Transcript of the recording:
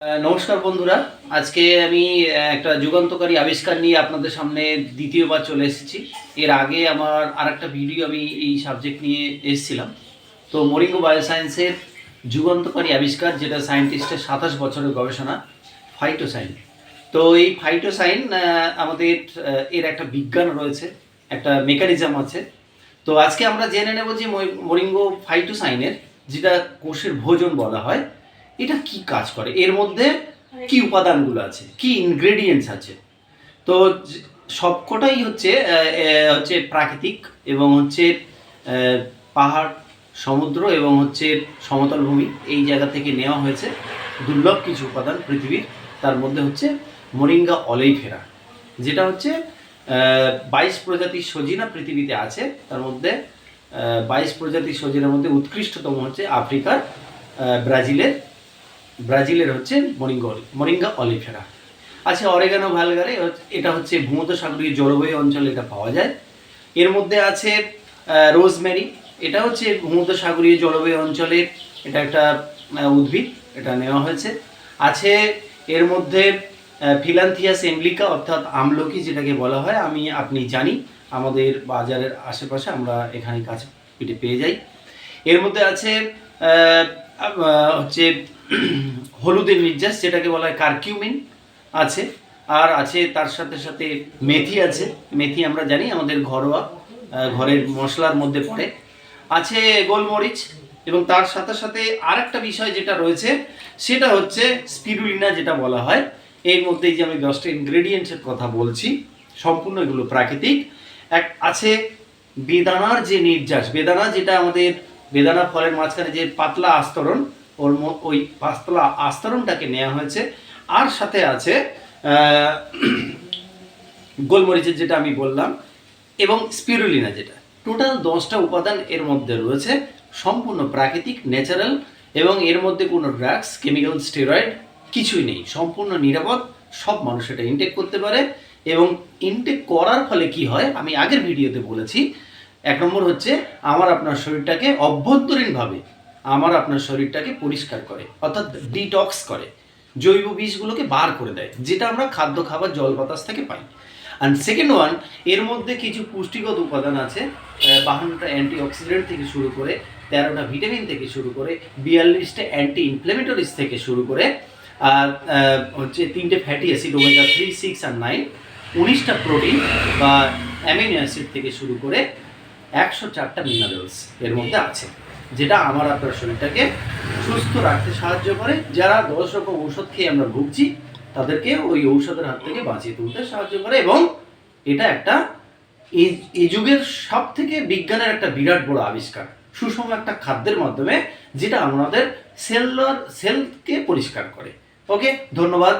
নমস্কার বন্ধুরা। আজকে আমি একটা যুগান্তকারী আবিষ্কার নিয়ে আপনাদের সামনে দ্বিতীয়বার চলে এসেছি। এর আগে আমার আরেকটা ভিডিও আমি এই সাবজেক্ট নিয়ে এসেছিলাম। তো মরিঙ্গো বায়োসায়েন্সের যুগান্তকারী আবিষ্কার, যেটা সায়েন্টিস্টের 27 বছরের গবেষণা, ফাইটোসাইন। তো এই ফাইটোসাইন আমাদের এর একটা বিজ্ঞান রয়েছে, একটা মেকানিজম আছে। তো আজকে আমরা জেনে নেব যে মরিঙ্গো ফাইটোসাইনের, যেটা কোষের ভোজন বলা হয়, এটা কি কাজ করে, এর মধ্যে কি উপাদানগুলো আছে, কি ইনগ্রেডিয়েন্টস আছে। তো সবকটাই হচ্ছে প্রাকৃতিক, এবং হচ্ছে পাহাড়, সমুদ্র এবং হচ্ছে সমতল ভূমি, এই জায়গা থেকে নেওয়া হয়েছে দুর্লভ কিছু উপাদান পৃথিবীর। তার মধ্যে হচ্ছে মোরিঙ্গা অলেইফেরা, যেটা হচ্ছে 22 প্রজাতির সজিনা পৃথিবীতে আছে। তার মধ্যে 22 প্রজাতির সজিনার মধ্যে উৎকৃষ্টতম হচ্ছে আফ্রিকার ব্রাজিলের হচ্ছে মোরিঙ্গা অলিফেরা। আচ্ছা, অরেগানো ভালগারে, এটা হচ্ছে ভূমধ্যসাগরীয় জলবায়ু অঞ্চলে এটা পাওয়া যায়। এর মধ্যে আছে রোজমেরি, এটা হচ্ছে ভূমধ্যসাগরীয় জলবায়ু অঞ্চলে এটা একটা উদ্ভিদ, এটা নেওয়া হয়েছে। আছে এর মধ্যে ফিলান্থিয়াস এমব্লিকা, অর্থাৎ আমলকি যেটাকে বলা হয়, আপনি জানি আমাদের বাজারের আশেপাশে আমরা এখানে কাছে পিঠে পেয়ে যাই। এর মধ্যে আছে হচ্ছে হলুদের নির্যাস, যেটাকে বলা হয় কারকিউমিন আছে। আর আছে তার সাথে সাথে মেথি আছে। মেথি আমরা জানি আমাদের ঘরের মশলার মধ্যে পড়ে। আছে গোলমরিচ, এবং তার সাথে সাথে আরেকটা বিষয় যেটা রয়েছে সেটা হচ্ছে স্পিরুলিনা, যেটা বলা হয়। এর মধ্যে যে আমি 10টা ইনগ্রেডিয়েন্টসের কথা বলছি, সম্পূর্ণ এগুলো প্রাকৃতিক। আছে বেদানার যে নির্যাস, বেদানা যেটা আমাদের বেদানা ফলের মাঝখানে যে পাতলা আস্তরণ, ওই পাতলা আস্তরণটাকে নেওয়া হয়েছে। আর সাথে আছে গোলমরিচের, যেটা আমি বললাম, এবং স্পিরুলিনা, যেটা টোটাল 10টা উপাদান এর মধ্যে রয়েছে, সম্পূর্ণ প্রাকৃতিক, ন্যাচারাল, এবং এর মধ্যে কোনো ড্রাগস, কেমিক্যাল, স্টেরয়েড কিছুই নেই, সম্পূর্ণ নিরাপদ। সব মানুষ এটা ইনটেক করতে পারে। এবং ইনটেক করার ফলে কি হয়, আমি আগের ভিডিওতে বলেছি। 1 নম্বর হচ্ছে আপনার শরীরটাকে অভ্যন্তরীণভাবে আপনার শরীরটাকে পরিষ্কার করে, অর্থাৎ ডিটক্স করে, জৈব বিষগুলোকে বার করে দেয়, যেটা আমরা খাদ্য, খাবার, জল, বাতাস থেকে পাই। অ্যান্ড সেকেন্ড ওয়ান, এর মধ্যে কিছু পুষ্টিগত উপাদান আছে, 52টা অ্যান্টিঅক্সিডেন্ট থেকে শুরু করে, 13টা ভিটামিন থেকে শুরু করে, 42টা অ্যান্টি ইনফ্লেমেটরিজ থেকে শুরু করে, আর হচ্ছে 3টে ফ্যাটি অ্যাসিড, ওমেগা 3, 6 আর 9, 19টা প্রোটিন বা অ্যামিনো অ্যাসিড থেকে শুরু করে 104টা মিনারেলস এর মধ্যে আছে, যেটা আপনার শরীরটাকে সুস্থ রাখতে সাহায্য করে। যারা 10 রকম ঔষধ খেয়ে আমরা ভুগছি, তাদেরকে ওই ঔষধের হাত থেকে বাঁচিয়ে তুলতে সাহায্য করে। এবং এটা একটা এই যুগের সব থেকে বিজ্ঞানের একটা বিরাট বড় আবিষ্কার, সুষম একটা খাদ্যের মাধ্যমে, যেটা আমাদের সেলকে পরিষ্কার করে। ওকে, ধন্যবাদ।